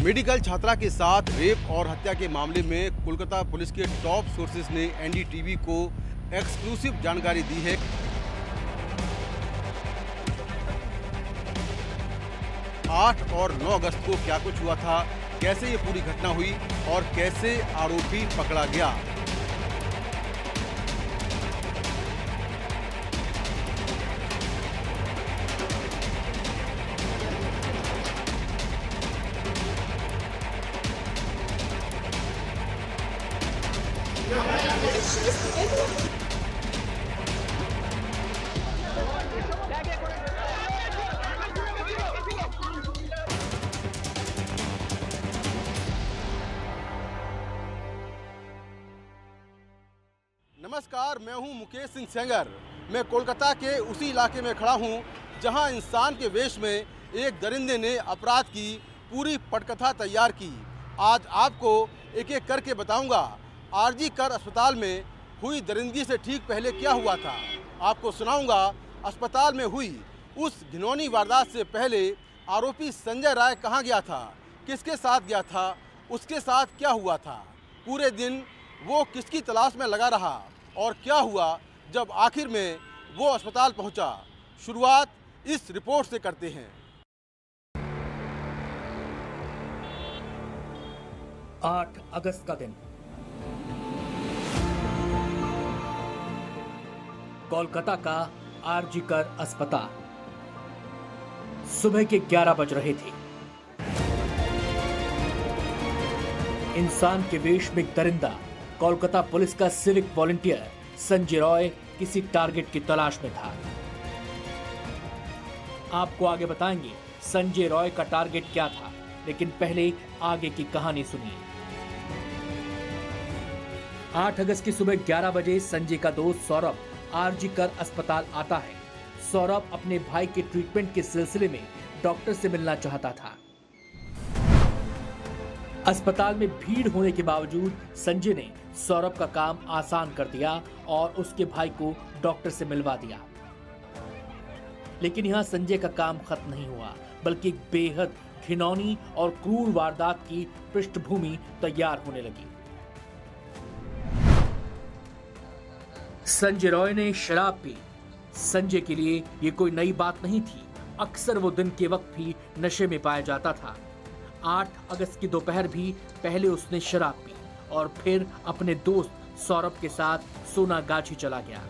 Medical छात्रा के साथ रेप और हत्या के मामले में कोलकाता पुलिस के टॉप सोर्सेज ने एनडीटीवी को एक्सक्लूसिव जानकारी दी है। आठ और 9 अगस्त को क्या कुछ हुआ था, कैसे ये पूरी घटना हुई और कैसे आरोपी पकड़ा गया। नमस्कार, मैं हूं मुकेश सिंह सेंगर। मैं कोलकाता के उसी इलाके में खड़ा हूं जहां इंसान के वेश में एक दरिंदे ने अपराध की पूरी पटकथा तैयार की। आज आपको एक एक करके बताऊंगा आरजी कर अस्पताल में हुई दरिंदगी से ठीक पहले क्या हुआ था। आपको सुनाऊंगा अस्पताल में हुई उस घिनौनी वारदात से पहले आरोपी संजय राय कहां गया था, किसके साथ गया था, उसके साथ क्या हुआ था, पूरे दिन वो किसकी तलाश में लगा रहा और क्या हुआ जब आखिर में वो अस्पताल पहुंचा। शुरुआत इस रिपोर्ट से करते हैं। 8 अगस्त का दिन, कोलकाता का आरजी कर अस्पताल। सुबह के 11 बज रहे थे। इंसान के वेश में दरिंदा कोलकाता पुलिस का सिविक वॉलंटियर संजय रॉय किसी टारगेट की तलाश में था। आपको आगे बताएंगे संजय रॉय का टारगेट क्या था, लेकिन पहले आगे की कहानी सुनिए। 8 अगस्त की सुबह 11 बजे संजय का दोस्त सौरभ आरजी कर अस्पताल आता है। सौरभ अपने भाई के ट्रीटमेंट के सिलसिले में डॉक्टर से मिलना चाहता था। अस्पताल में भीड़ होने के बावजूद संजय ने सौरभ का काम आसान कर दिया और उसके भाई को डॉक्टर से मिलवा दिया। लेकिन यहां संजय का काम खत्म नहीं हुआ, बल्कि एक बेहद घिनौनी और क्रूर वारदात की पृष्ठभूमि तैयार होने लगी। संजय रॉय ने शराब पी। संजय के लिए ये कोई नई बात नहीं थी। अक्सर वो दिन के वक्त भी नशे में पाया जाता था। 8 अगस्त की दोपहर भी पहले उसने शराब पी और फिर अपने दोस्त सौरभ के साथ सोनागाछी चला गया।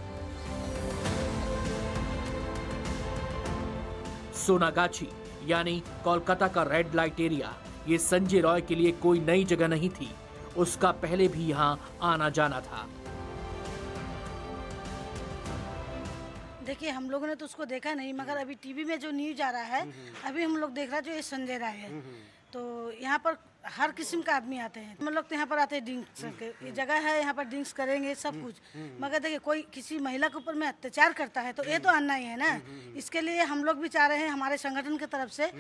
सोनागाछी यानी कोलकाता का रेड लाइट एरिया, ये संजय रॉय के लिए कोई नई जगह नहीं थी। उसका पहले भी यहाँ आना जाना था। देखिए, हम लोगों ने तो उसको देखा नहीं, मगर अभी टीवी में जो न्यूज आ रहा है, अभी हम लोग देख रहे हैं जो ये संजय राय है। तो यहाँ पर हर किस्म का आदमी आते हैं। हम लोग तो यहाँ पर आते हैं ड्रिंक्स के, ये जगह है, यहाँ पर ड्रिंक्स करेंगे सब कुछ। मगर देखिए, कोई किसी महिला के ऊपर में अत्याचार करता है तो ये तो अन्याय है ना। इसके लिए हम लोग भी चाह रहे हैं हमारे संगठन की तरफ से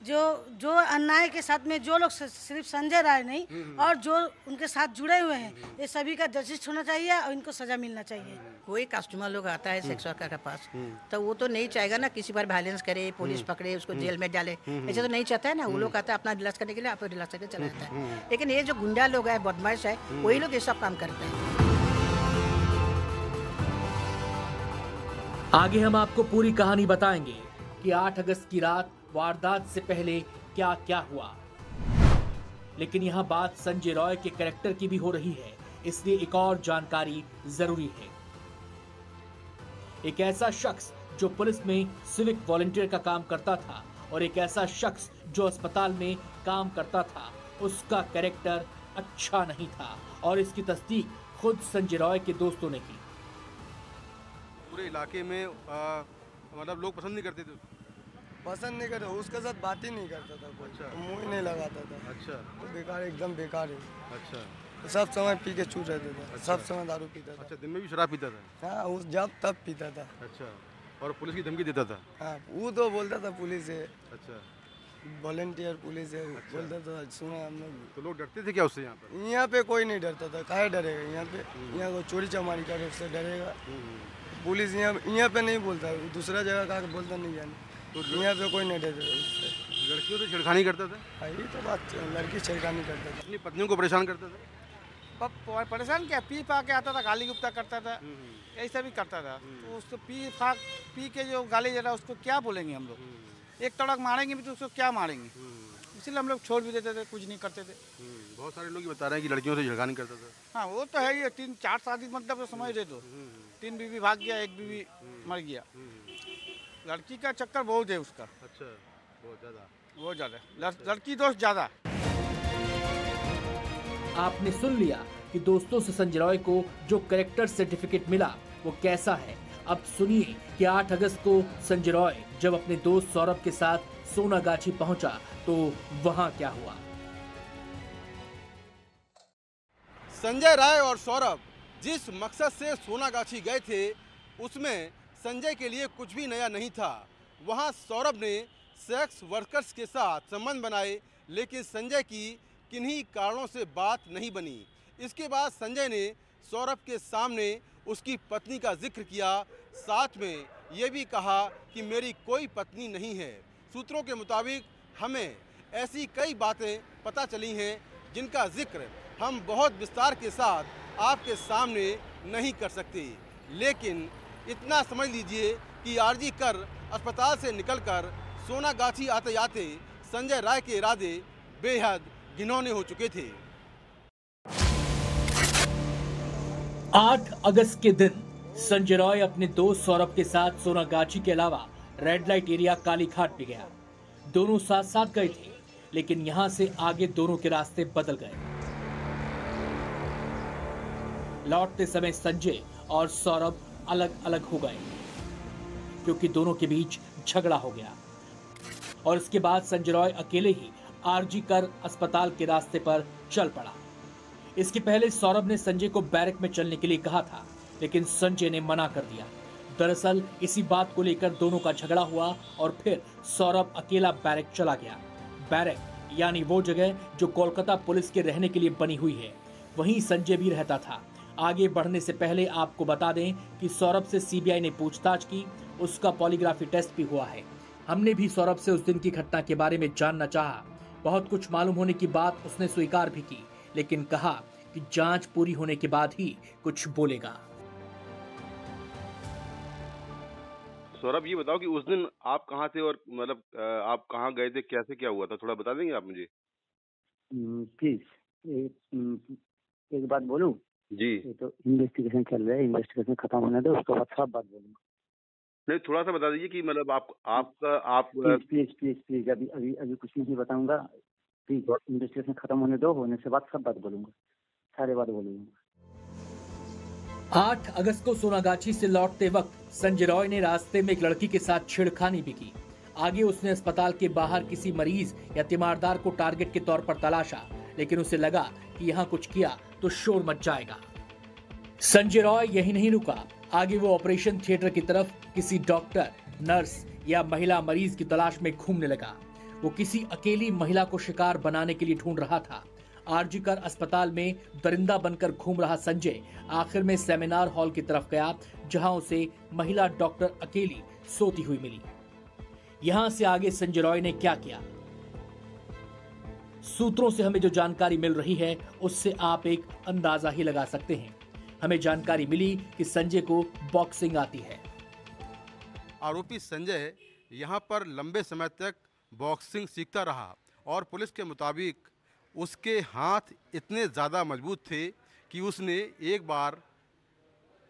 जो अन्याय के साथ में जो लोग सिर्फ संजय राय नहीं और जो उनके साथ जुड़े हुए हैं, ये सभी का जस्टिस होना चाहिए और इनको सजा मिलना चाहिए। कोई कस्टमर लोग आता है सेक्स वर्कर के पास, तो वो तो नहीं चाहेगा ना किसी पर वायलेंस करे, पुलिस पकड़े, उसको जेल में डाले, ऐसे तो नहीं चाहता है ना। वो लोग आता है अपना रिलैक्स करने के लिए, आप रिलैक्स करके चला जाता है। लेकिन ये जो गुंडा लोग है, बदमाश है, वही लोग ये सब काम करते हैं। आगे हम आपको पूरी कहानी बताएंगे कि 8 अगस्त की रात वारदात से पहले क्या क्या हुआ। लेकिन यहाँ बात संजय रॉय के कैरेक्टर की भी हो रही है, इसलिए एक और जानकारी जरूरी है। एक ऐसा शख्स जो पुलिस में सिविक वॉलंटियर का काम करता था और एक ऐसा शख्स जो अस्पताल में काम करता था, उसका कैरेक्टर अच्छा नहीं था और इसकी तस्दीक खुद संजय रॉय के दोस्तों ने की। पूरे इलाके में मतलब लोग पसंद नहीं करते थे। पसंद नहीं करता, उसके साथ बात ही नहीं करता था कोई। अच्छा। मुंह ही नहीं लगाता था। अच्छा। तो बेकार, एकदम बेकार है। अच्छा। तो सब समय पी के चूर रहते थे। अच्छा। सब समय दारू पीता था। अच्छा, दिन में भी शराब पीता था। हाँ, उस जब तब पीता था। अच्छा। और पुलिस की धमकी देता था। हाँ, वो तो बोलता था पुलिस है। अच्छा। वॉलंटियर पुलिस है। अच्छा। बोलता था, सुना हम लोग। तो लोग डरते थे क्या उससे? यहाँ पे कोई नहीं डरता था। काहे डरेगा यहाँ पे? यहाँ को चोरी चमारी करे उससे डरेगा। पुलिस यहाँ पे नहीं बोलता, दूसरा जगह का बोलता नहीं जाने। तो यहाँ पे कोई नहीं डरता उससे। लड़कियों से छेड़खानी करता था, हाँ, ये तो बात, लड़की छेड़खानी करता था। अपनी पत्नियों को परेशान करता था। परेशान क्या, पी पा के आता था, गाली गुप्ता करता था, ऐसा भी करता था। तो उसको पी के जो गाली दे रहा उसको क्या बोलेंगे हम लोग, एक तड़क मारेंगे भी तो उसको क्या मारेंगे, इसीलिए हम लोग छोड़ भी देते थे, कुछ नहीं करते थे। बहुत सारे लोग ये बता रहे हैं कि लड़कियों से छेड़खानी करता था। हाँ वो तो है ही, 3-4 शादी मतलब तो समझ रहे तो 3 बीवी भाग गया, 1 बीवी मर गया। लड़की का चक्कर बहुत है उसका। अच्छा, बहुत ज़्यादा लड़की दोस्त ज़्यादा। आपने सुन लिया कि दोस्तों से संजय रॉय को जो करेक्टर सर्टिफिकेट मिला वो कैसा है। अब सुनिए कि 8 अगस्त को संजय रॉय जब अपने दोस्त सौरभ के साथ सोनागाछी पहुंचा तो वहां क्या हुआ। संजय राय और सौरभ जिस मकसद से सोनागाछी गए थे उसमें संजय के लिए कुछ भी नया नहीं था। वहां सौरभ ने सेक्स वर्कर्स के साथ संबंध बनाए, लेकिन संजय की किन्हीं कारणों से बात नहीं बनी। इसके बाद संजय ने सौरभ के सामने उसकी पत्नी का जिक्र किया, साथ में ये भी कहा कि मेरी कोई पत्नी नहीं है। सूत्रों के मुताबिक हमें ऐसी कई बातें पता चली हैं जिनका जिक्र हम बहुत विस्तार के साथ आपके सामने नहीं कर सकते, लेकिन इतना समझ लीजिए कि आरजी कर अस्पताल से निकलकर सोनागाछी आते आते संजय राय के इरादे बेहद घिनौने हो चुके थे। 8 अगस्त के दिन संजय रॉय अपने दोस्त सौरभ के साथ सोनागाछी के अलावा रेड लाइट एरिया कालीघाट भी गया। दोनों साथ साथ गए थे, लेकिन यहां से आगे दोनों के रास्ते बदल गए। लौटते समय संजय और सौरभ अलग अलग हो गए क्योंकि दोनों के बीच झगड़ा हो गया और इसके बाद संजय रॉय अकेले ही आरजी कर अस्पताल के रास्ते पर चल पड़ा। इसके पहले सौरभ ने संजय को बैरक में चलने के लिए कहा था, लेकिन संजय ने मना कर दिया। दरअसल इसी बात को लेकर दोनों का झगड़ा हुआ और फिर सौरभ अकेला बैरक चला गया। बैरक यानी वो जगह जो कोलकाता पुलिस के रहने के लिए बनी हुई है, वहीं संजय भी रहता था। आगे बढ़ने से पहले आपको बता दें कि सौरभ से सीबीआई ने पूछताछ की, उसका पॉलीग्राफी टेस्ट भी हुआ है। हमने भी सौरभ से उस दिन की घटना के बारे में जानना चाहा। बहुत कुछ मालूम होने की बात उसने स्वीकार भी की, लेकिन कहा कि जांच पूरी होने के बाद ही कुछ बोलेगा। सौरभ ये बताओ कि उस दिन आप कहाँ थे और मतलब आप कहाँ गए थे, कैसे क्या हुआ था, थोड़ा बता देंगे आप मुझे? प्लीज एक बात बोलूं जी। ये तो इन्वेस्टिगेशन चल रहा है, इन्वेस्टिगेशन खत्म होने दो, उसके बाद सब बात बोलूंगा। नहीं, थोड़ा सा बता दीजिए कि मतलब आप प्लीज अभी कुछ नहीं बताऊंगा। प्लीज इन्वेस्टिगेशन खत्म होने दो, होने से बाद सब बात बोलूंगा, सारे बात बोलूंगा। 8 अगस्त को सोनागाछी से लौटते वक्त संजय रॉय ने रास्ते में एक लड़की के साथ छेड़खानी भी की। आगे उसने अस्पताल के बाहर किसी मरीज या तीमारदार को टारगेट के तौर पर तलाशा, लेकिन उसे लगा कि यहाँ कुछ किया तो शोर मच जाएगा। संजय रॉय यही नहीं रुका, आगे वो ऑपरेशन थिएटर की तरफ किसी डॉक्टर, नर्स या महिला मरीज की तलाश में घूमने लगा। वो किसी अकेली महिला को शिकार बनाने के लिए ढूंढ रहा था। आरजी कर अस्पताल में दरिंदा बनकर घूम रहा संजय आखिर में सेमिनार हॉल की तरफ गया, जहां उसे महिला डॉक्टर अकेली सोती हुई मिली। यहां से आगे संजय रॉय ने क्या किया? सूत्रों से हमें जो जानकारी मिल रही है उससे आप एक अंदाजा ही लगा सकते हैं। हमें जानकारी मिली कि संजय को बॉक्सिंग आती है। आरोपी संजय यहां पर लंबे समय तक बॉक्सिंग सीखता रहा और पुलिस के मुताबिक उसके हाथ इतने ज़्यादा मजबूत थे कि उसने एक बार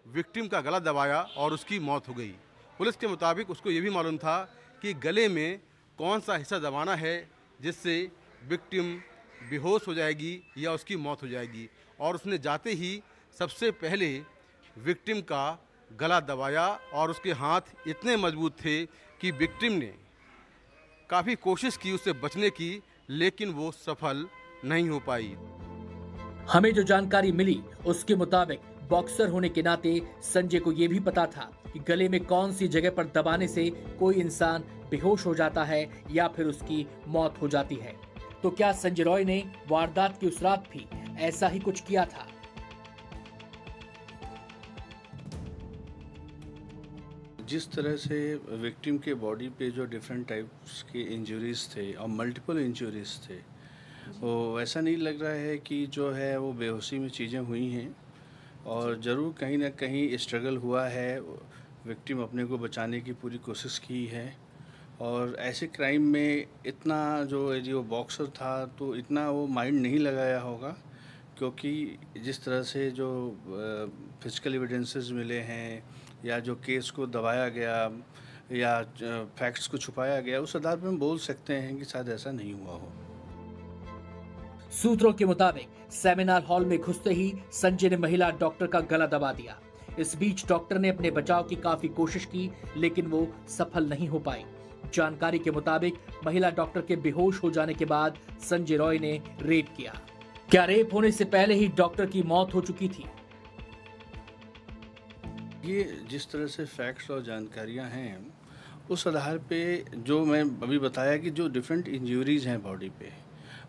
विक्टिम का गला दबाया और उसकी मौत हो गई। पुलिस के मुताबिक उसको ये भी मालूम था कि गले में कौन सा हिस्सा दबाना है जिससे विक्टिम बेहोश हो जाएगी या उसकी मौत हो जाएगी, और उसने जाते ही सबसे पहले विक्टिम का गला दबाया और उसके हाथ इतने मजबूत थे कि विक्टिम ने काफ़ी कोशिश की उससे बचने की, लेकिन वो सफल नहीं हो पाई। हमें जो जानकारी मिली उसके मुताबिक बॉक्सर होने के नाते संजय को यह भी पता था कि गले में कौन सी जगह पर दबाने से कोई इंसान बेहोश हो जाता है या फिर उसकी मौत हो जाती है। तो क्या संजय रॉय ने वारदात की उस रात भी ऐसा ही कुछ किया था? जिस तरह से विक्टिम के बॉडी पे जो डिफरेंट टाइप्स के इंजरीज थे और मल्टीपल इंजरीज थे, वो ऐसा नहीं लग रहा है कि जो है वो बेहोशी में चीज़ें हुई हैं, और ज़रूर कहीं ना कहीं स्ट्रगल हुआ है। विक्टिम अपने को बचाने की पूरी कोशिश की है, और ऐसे क्राइम में इतना जो बॉक्सर था तो इतना वो माइंड नहीं लगाया होगा, क्योंकि जिस तरह से जो फिजिकल एविडेंसेस मिले हैं या जो केस को दबाया गया या फैक्ट्स को छुपाया गया, उस आधार पर हम बोल सकते हैं कि शायद ऐसा नहीं हुआ हो। सूत्रों के मुताबिक सेमिनार हॉल में घुसते ही संजय ने महिला डॉक्टर का गला दबा दिया। इस बीच डॉक्टर ने अपने बचाव की काफी कोशिश की, लेकिन वो सफल नहीं हो पाई। जानकारी के मुताबिक महिला डॉक्टर के बेहोश हो जाने के बाद संजय रॉय ने रेप किया। क्या रेप होने से पहले ही डॉक्टर की मौत हो चुकी थी? ये जिस तरह से फैक्ट्स और जानकारियां हैं, उस आधार पे जो मैं अभी बताया कि जो डिफरेंट इंजरीज हैं बॉडी पे,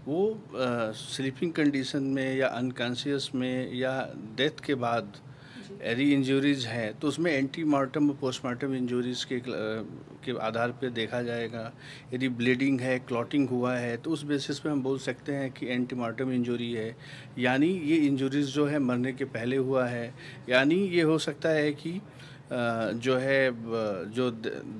वो स्लीपिंग कंडीशन में या अनकॉन्शियस में या डेथ के बाद री इंजरीज हैं, तो उसमें एंटीमार्टम और पोस्टमार्टम इंजरीज के आधार पे देखा जाएगा। यदि ब्लीडिंग है, क्लॉटिंग हुआ है, तो उस बेसिस पे हम बोल सकते हैं कि एंटीमार्टम इंजरी है, यानी ये इंजरीज जो है मरने के पहले हुआ है। यानी ये हो सकता है कि जो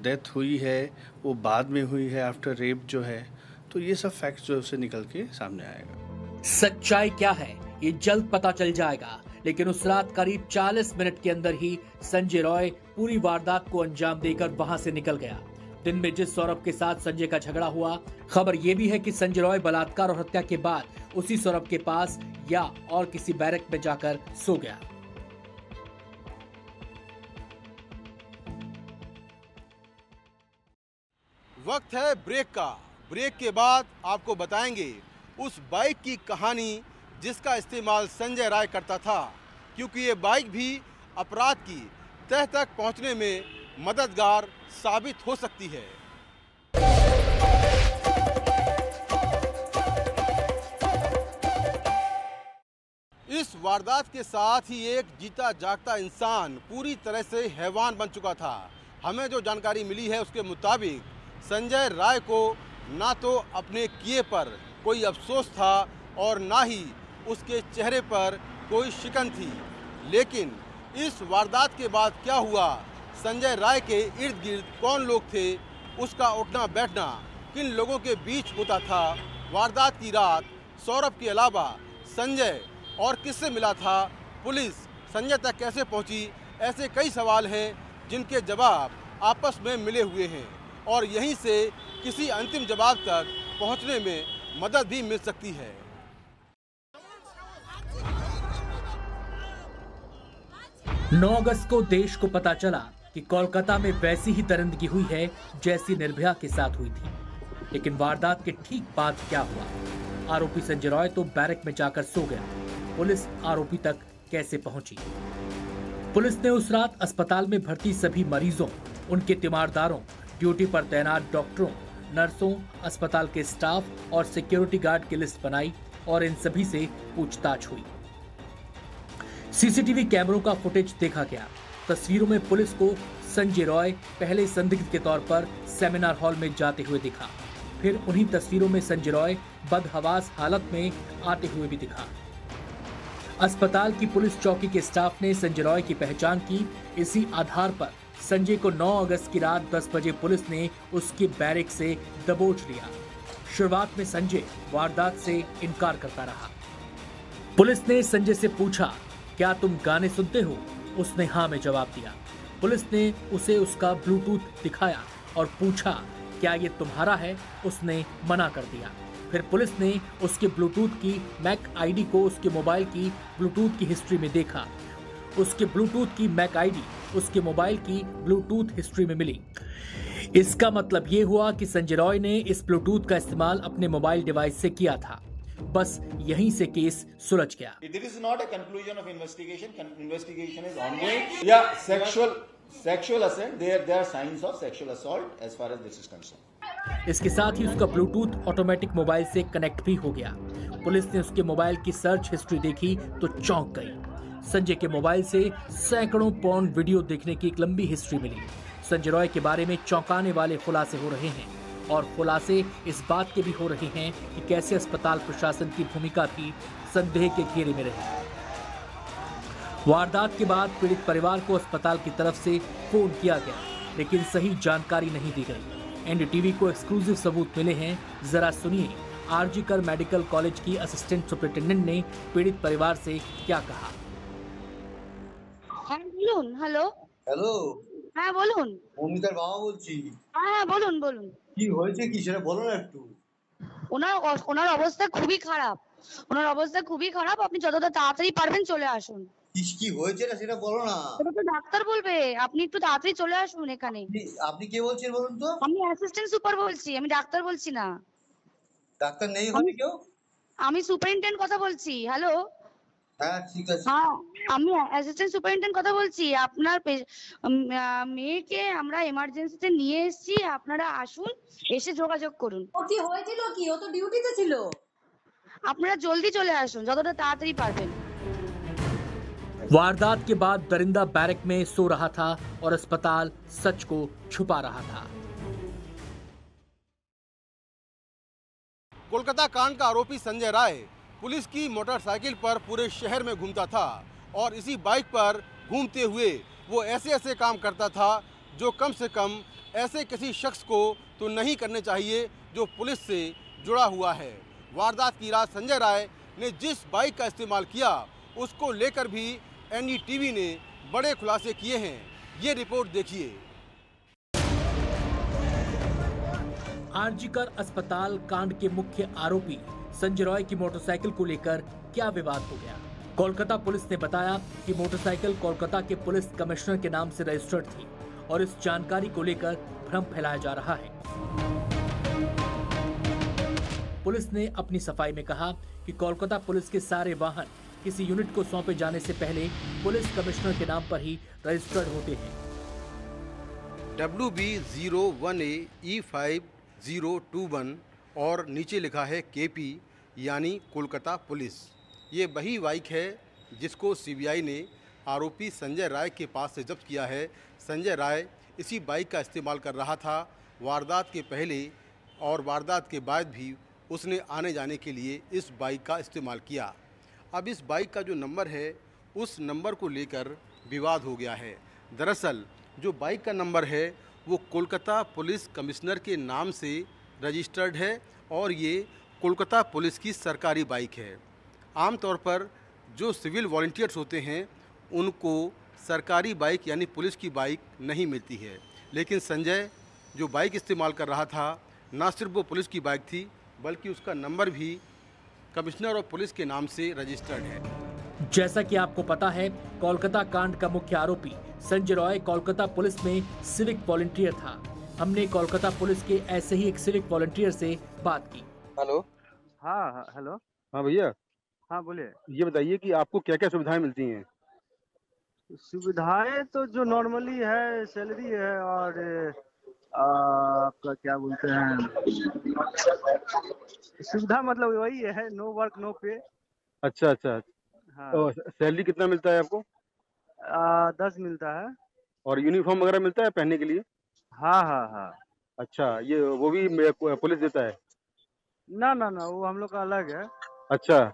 डेथ हुई है वो बाद में हुई है, आफ्टर रेप जो है। तो ये सब फैक्ट्स जो उससे निकल के सामने आएगा। सच्चाई क्या है ये जल्द पता चल जाएगा, लेकिन उस रात करीब 40 मिनट के अंदर ही संजय रॉय पूरी वारदात को अंजाम देकर वहां से निकल गया। दिन में जिस सौरभ के साथ संजय का झगड़ा हुआ, खबर ये भी है कि संजय रॉय बलात्कार और हत्या के बाद उसी सौरभ के पास या और किसी बैरक में जाकर सो गया। वक्त है ब्रेक का। ब्रेक के बाद आपको बताएंगे उस बाइक की कहानी जिसका इस्तेमाल संजय राय करता था, क्योंकि ये बाइक भी अपराध की तह तक पहुंचने में मददगार साबित हो सकती है। इस वारदात के साथ ही एक जीता जागता इंसान पूरी तरह से हैवान बन चुका था। हमें जो जानकारी मिली है उसके मुताबिक संजय राय को ना तो अपने किए पर कोई अफसोस था और ना ही उसके चेहरे पर कोई शिकन थी। लेकिन इस वारदात के बाद क्या हुआ, संजय राय के इर्द गिर्द कौन लोग थे, उसका उठना बैठना किन लोगों के बीच होता था, वारदात की रात सौरभ के अलावा संजय और किससे मिला था, पुलिस संजय तक कैसे पहुंची, ऐसे कई सवाल हैं जिनके जवाब आपस में मिले हुए हैं और यहीं से किसी अंतिम जवाब तक पहुंचने में मदद भी मिल सकती है। 9 अगस्त को देश को पता चला कि कोलकाता में वैसी ही दरिंदगी हुई है जैसी निर्भया के साथ हुई थी। लेकिन वारदात के ठीक बाद क्या हुआ? आरोपी संजय रॉय तो बैरक में जाकर सो गया। पुलिस आरोपी तक कैसे पहुंची? पुलिस ने उस रात अस्पताल में भर्ती सभी मरीजों, उनके तीमारदारों, ड्यूटी पर तैनात डॉक्टरों, नर्सों, अस्पताल के स्टाफ और सिक्योरिटी गार्ड की लिस्ट बनाई और इन सभी से पूछताछ हुई। सीसीटीवी कैमरों का फुटेज देखा गया। तस्वीरों में पुलिस को संजय रॉय पहले संदिग्ध के तौर पर सेमिनार हॉल में जाते हुए दिखा। फिर उन्हीं तस्वीरों में संजय रॉय बदहवास हालत में आते हुए भी दिखा। अस्पताल की पुलिस चौकी के स्टाफ ने संजय रॉय की पहचान की। इसी आधार पर संजय को 9 अगस्त की रात 10 बजे पुलिस ने उसके बैरक से दबोच लिया। शुरुआत में संजय वारदात से इनकार करता रहा। पुलिस ने संजय से पूछा, क्या तुम गाने सुनते हो? उसने हाँ में जवाब दिया। पुलिस ने उसे उसका ब्लूटूथ दिखाया और पूछा, क्या ये तुम्हारा है? उसने मना कर दिया। फिर पुलिस ने उसके ब्लूटूथ की मैक आईडी को उसके मोबाइल की ब्लूटूथ की हिस्ट्री में देखा। उसके ब्लूटूथ की मैक आईडी उसके मोबाइल की ब्लूटूथ हिस्ट्री में मिली। इसका मतलब ये हुआ कि संजय रॉय ने इस ब्लूटूथ का इस्तेमाल अपने मोबाइल डिवाइस से किया था। बस यहीं से केस सुलझ गया। It is not a conclusion of investigation. Investigation is ongoing. Yeah, sexual assault. There are signs of sexual assault as far as this is concerned. इसके साथ ही उसका ब्लूटूथ ऑटोमेटिक मोबाइल से कनेक्ट भी हो गया। पुलिस ने उसके मोबाइल की सर्च हिस्ट्री देखी तो चौंक गई। संजय के मोबाइल से सैकड़ों पॉर्न वीडियो देखने की एक लंबी हिस्ट्री मिली। संजय रॉय के बारे में चौंकाने वाले खुलासे हो रहे हैं और खुलासे इस बात के भी हो रहे हैं कि कैसे अस्पताल प्रशासन की भूमिका भी संदेह के घेरे में रही। वारदात के बाद पीड़ित परिवार को अस्पताल की तरफ से फोन किया गया, लेकिन सही जानकारी नहीं दी गई। एनडीटीवी को एक्सक्लूसिव सबूत मिले हैं, जरा सुनिए आरजीकर मेडिकल कॉलेज की असिस्टेंट सुपरिटेंडेंट ने पीड़ित परिवार से क्या कहा। বলুন। হ্যালো হ্যালো, হ্যাঁ বলুন। অমিতার বাবা বলছি। হ্যাঁ বলুন বলুন। কি হয়েছে কি সেটা বলো না একটু। ওনার অবস্থা খুবই খারাপ, আপনি যতটা তাড়াতাড়ি পারবেন চলে আসুন। কি হয়েছে না সেটা বলো না। ওটা তো ডাক্তার বলবে, আপনি একটু তাড়াতাড়ি চলে আসুন এখানে। আপনি কে বলছেন বলুন তো? আমি অ্যাসিস্ট্যান্ট সুপার বলছি, আমি ডাক্তার বলছি না। ডাক্তার নেই হবে কেউ? আমি সুপারিনটেন্ডেন্ট কথা বলছি। হ্যালো, হ্যাঁ ঠিক আছে। হ্যাঁ আমি অ্যাসিস্ট্যান্ট সুপারিনটেন্ডেন্ট কথা বলছি। আপনার মেয়েকে আমরা এমার্জেন্সিতে নিয়ে এসেছি, আপনারা আসুন, এসে যোগাযোগ করুন। ও কি হয়েছিল কি? ও তো ডিউটিতে ছিল। আপনারা জলদি চলে আসুন, যতটা তাড়াতাড়ি পারবেন। वारदात के बाद दरिंदा बैरक में सो रहा था और अस्पताल सच को छुपा रहा था। कोलकाता कांड का आरोपी संजय राय पुलिस की मोटरसाइकिल पर पूरे शहर में घूमता था और इसी बाइक पर घूमते हुए वो ऐसे ऐसे काम करता था जो कम से कम ऐसे किसी शख्स को तो नहीं करने चाहिए जो पुलिस से जुड़ा हुआ है। वारदात की रात संजय राय ने जिस बाइक का इस्तेमाल किया उसको लेकर भी एनडीटीवी ने बड़े खुलासे किए हैं। ये रिपोर्ट देखिए। आरजीकर अस्पताल कांड के मुख्य आरोपी संजय रॉय की मोटरसाइकिल को लेकर क्या विवाद हो गया। कोलकाता पुलिस ने बताया कि मोटरसाइकिल कोलकाता के पुलिस कमिश्नर के नाम से रजिस्टर्ड थी और इस जानकारी को लेकर भ्रम फैलाया जा रहा है। पुलिस ने अपनी सफाई में कहा कि कोलकाता पुलिस के सारे वाहन किसी यूनिट को सौंपे जाने से पहले पुलिस कमिश्नर के नाम पर ही रजिस्टर्ड होते हैं। WB01AE5021 और नीचे लिखा है KP यानी कोलकाता पुलिस। ये वही बाइक है जिसको सीबीआई ने आरोपी संजय राय के पास से जब्त किया है। संजय राय इसी बाइक का इस्तेमाल कर रहा था वारदात के पहले और वारदात के बाद भी उसने आने जाने के लिए इस बाइक का इस्तेमाल किया। अब इस बाइक का जो नंबर है उस नंबर को लेकर विवाद हो गया है। दरअसल जो बाइक का नंबर है वो कोलकाता पुलिस कमिश्नर के नाम से रजिस्टर्ड है और ये कोलकाता पुलिस की सरकारी बाइक है। आमतौर पर जो सिविल वॉलंटियर्स होते हैं उनको सरकारी बाइक यानी पुलिस की बाइक नहीं मिलती है, लेकिन संजय जो बाइक इस्तेमाल कर रहा था ना सिर्फ वो पुलिस की बाइक थी बल्कि उसका नंबर भी कमिश्नर और पुलिस के नाम से रजिस्टर्ड है। जैसा कि आपको पता है, कोलकाता कांड का मुख्य आरोपी संजय रॉय कोलकाता पुलिस में सिविक वॉलंटियर था। हमने कोलकाता पुलिस के ऐसे ही एक सिविक वॉलंटियर से बात की। हेलो। हाँ हेलो। हाँ भैया। हाँ बोलिए। ये बताइए कि आपको क्या क्या सुविधाएं मिलती हैं? सुविधाएं तो जो नॉर्मली है, सैलरी है और आपका क्या बोलते हैं, सुविधा मतलब वही है, नो वर्क नो पे। अच्छा अच्छा। हाँ। तो सैलरी कितना मिलता है आपको? 10 मिलता है। और यूनिफॉर्म वगैरह मिलता है पहनने के लिए? हाँ हाँ हाँ। अच्छा, ये वो भी पुलिस देता है? ना ना ना, वो हम लोग का अलग है। अच्छा।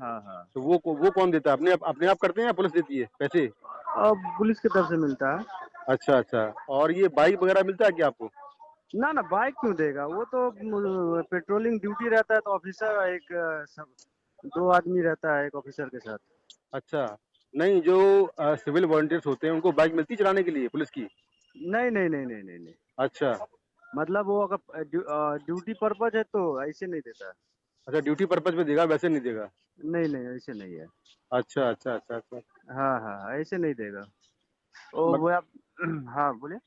हाँ हाँ। तो वो कौन देता है? अपने आप करते हैं या पुलिस देती है पैसे? पुलिस की तरफ से मिलता है। अच्छा अच्छा। और ये बाइक वगैरह मिलता है क्या आपको? ना ना, बाइक क्यों देगा, वो तो पेट्रोलिंग ड्यूटी रहता है तो ऑफिसर एक 2 आदमी रहता है एक ऑफिसर के साथ। अच्छा, नहीं जो सिविल वॉलंटियर्स होते हैं उनको बाइक मिलती चलाने के लिए पुलिस की? नहीं नहीं नहीं नहीं नहीं नहीं। अच्छा, मतलब वो अगर ड्यूटी पर्पज है तो ऐसे नहीं देता। अच्छा, ड्यूटी पर्पज पे देगा, वैसे नहीं देगा? नहीं नहीं, ऐसे नहीं है। अच्छा अच्छा अच्छा अच्छा। हाँ हाँ, ऐसे नहीं देगा। वो आप हाँ बोलिए।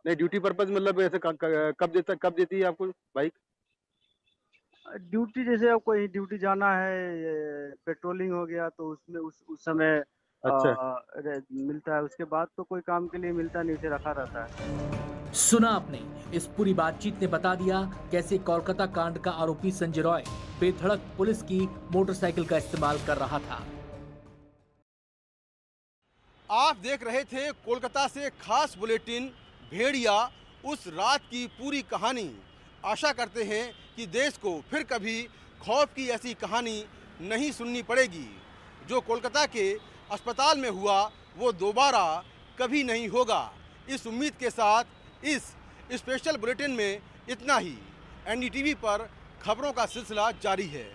नहीं, ड्यूटी पर्पज मतलब ऐसे कब देती है आपको बाइक? ड्यूटी जैसे अब कोई ड्यूटी जाना है, पेट्रोलिंग हो गया तो उसमें उस समय अच्छा मिलता है। उसके बाद तो कोई काम के लिए मिलता नहीं, उसे रखा रहता है। सुना आपने, इस पूरी बातचीत ने बता दिया कैसे कोलकाता कांड का आरोपी संजय रॉय बेधड़क पुलिस की मोटरसाइकिल का इस्तेमाल कर रहा था। आप देख रहे थे कोलकाता से खास बुलेटिन भेड़िया उस रात की पूरी कहानी। आशा करते हैं कि देश को फिर कभी खौफ की ऐसी कहानी नहीं सुननी पड़ेगी। जो कोलकाता के अस्पताल में हुआ वो दोबारा कभी नहीं होगा। इस उम्मीद के साथ इस स्पेशल बुलेटिन में इतना ही। एनडीटीवी पर खबरों का सिलसिला जारी है।